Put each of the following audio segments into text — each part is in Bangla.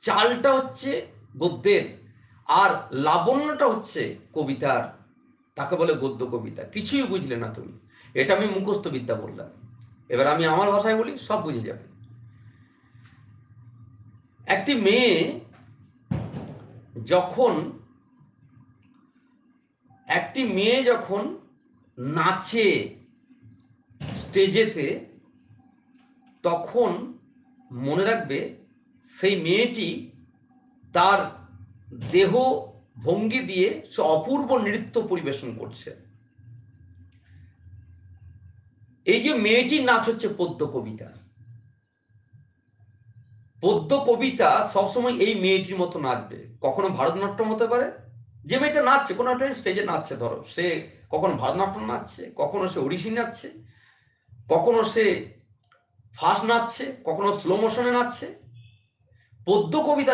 চালটা হচ্ছে গদ্যের, আর লাবণ্যটা হচ্ছে কবিতার। তাকে বলে গদ্য কবিতা। কিছুই বুঝলে না তুমি, এটা আমি মুখস্থ বিদ্যা বললাম। এবার আমি আমার ভাষায় বলি, সব বুঝে যাবে। একটি মেয়ে যখন নাচে স্টেজেতে, তখন মনে রাখবে সেই মেয়েটি তার দেহ ভঙ্গি দিয়ে সে অপূর্ব নৃত্য পরিবেশন করছে। এই যে মেয়েটির নাচ হচ্ছে পদ্য কবিতা। পদ্য কবিতা সবসময় এই মেয়েটির মতো নাচবে। কখনো ভারতনাট্যম হতে পারে, যে মেয়েটা নাচছে কোনো একটা স্টেজে নাচছে, ধরো সে কখনো ভারতনাট্যম নাচছে, কখনো সে ওড়িশি নাচছে, কখনো সে ফাস্ট নাচছে, কখনো স্লো মোশনে নাচছে। পদ্য কবিতা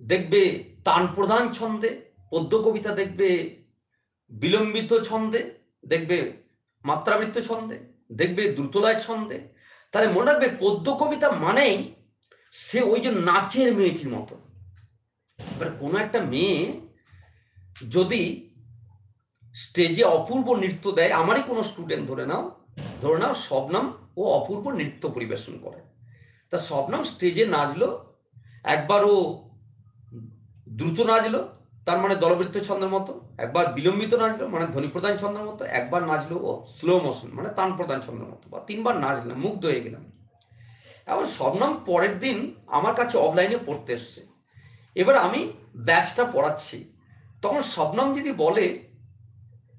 দেখবে তান প্রধান ছন্দে, পদ্য কবিতা দেখবে বিলম্বিত ছন্দে, দেখবে মাত্রাবৃত্ত ছন্দে, দেখবে দ্রুতলয় ছন্দে। তাহলে মনে রাখবে পদ্য কবিতা মানেই সে ওই যে নাচের মেয়েটির মতো। এবার কোনো একটা মেয়ে যদি স্টেজে অপূর্ব নৃত্য দেয়, আমারই কোনো স্টুডেন্ট ধরে নাও শবনম, ও অপূর্ব নৃত্য পরিবেশন করে। তা শবনম স্টেজে নাচলো, একবার ও দ্রুত নাচলো, তার মানে দলবৃত্ত ছন্দের মতো, একবার বিলম্বিত নাচলো মানে ধ্বনি প্রধান ছন্দের মতো, একবার নাচলো ও স্লো মোশন মানে তান প্রধান ছন্দের মতো, বা তিনবার নাচলাম, মুগ্ধ হয়ে গেলাম। এবার শবনম পরের দিন আমার কাছে অফলাইনে পড়তে এসছে। এবার আমি ব্যাচটা পড়াচ্ছি, তখন শবনম যদি বলে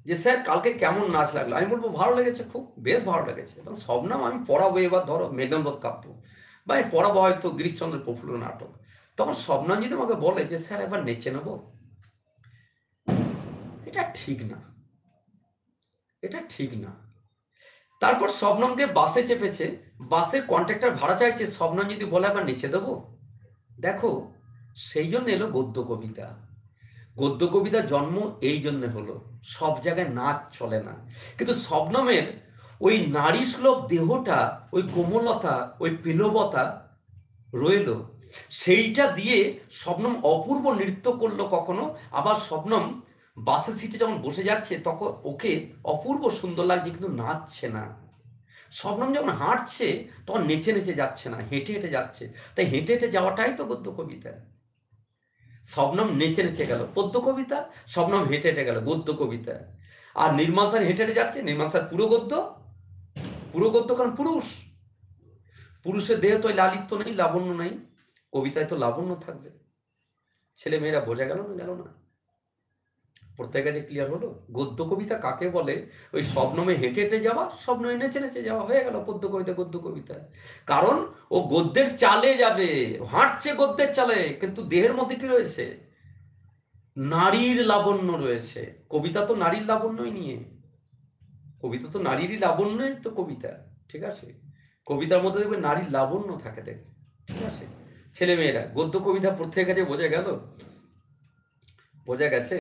যে স্যার কালকে কেমন নাচ লাগলো, আমি বলবো ভালো লেগেছে, খুব বেশ ভালো লেগেছে। এবং শবনম আমি পড়াবো, এবার ধরো মেঘনাদবধ কাব্য, বা আমি পড়াবো হয়তো গিরিশচন্দ্রের প্রফুল্ল নাটক, তখন শবনম যদি আমাকে বলে যে স্যার একবার নেচে নেবো, এটা ঠিক না, এটা ঠিক না। তারপর শবনমকে বাসে চেপেছে, বাসের কন্ট্রাক্টর ভাড়া চাইছে, শবনম যদি বলে একবার নেচে দেবো, দেখো সেই জন্য এলো গদ্য কবিতা। গদ্য কবিতার জন্ম এই জন্য হলো, সব জায়গায় নাচ চলে না, কিন্তু শবনমের ওই নারী সুলভ দেহটা, ওই কোমলতা, ওই পেলবতা রইল, সেইটা দিয়ে শবনম অপূর্ব নৃত্য করলো। কখনো আবার শবনম বাসের সিটে যখন বসে যাচ্ছে, তখন ওকে অপূর্ব সুন্দর লাগছে, কিন্তু নাচছে না। শবনম যখন হাঁটছে, তখন নেচে নেচে যাচ্ছে না, হেঁটে হেঁটে যাচ্ছে। তাই হেঁটে হেঁটে যাওয়াটাই তো গদ্য কবিতা। শবনম নেচে নেচে গেল পদ্য কবিতা, শবনম হেঁটে হেঁটে গেল গদ্য কবিতা। আর নির্মাল স্যার হেঁটে হেঁটে যাচ্ছে, নির্মাল স্যার পুরো গদ্য, পুরো গদ্য, কারণ পুরুষের দেহে তো লালিত্য নেই, লাবণ্য নেই, কবিতায় তো লাবণ্য থাকবে। ছেলে মেয়েরা বোঝা গেল না? প্রত্যেক কাছে ক্লিয়ার হলো গদ্য কবিতা কাকে বলে? ওই শবনমে হেঁটে হেঁটে যাওয়া, শবনমে নেচে নেচে যাওয়া, হয়ে গেল পদ্য কবিতা, গদ্য কবিতা। কারণ ও গদ্যের চালে যাবে, হাঁটছে গদ্যের চালে, কিন্তু দেহের মধ্যে কি রয়েছে? নারীর লাবণ্য রয়েছে। কবিতা তো নারীর লাবণ্যই নিয়ে, কবিতা তো নারীরই লাবণ্যই তো কবিতা, ঠিক আছে? কবিতার মধ্যে দেখবে নারীর লাবণ্য থাকে, দেখবে, ঠিক আছে? ছেলে মেয়েরা গদ্য কবিতা প্রত্যেকের কাছে বোঝা গেছে?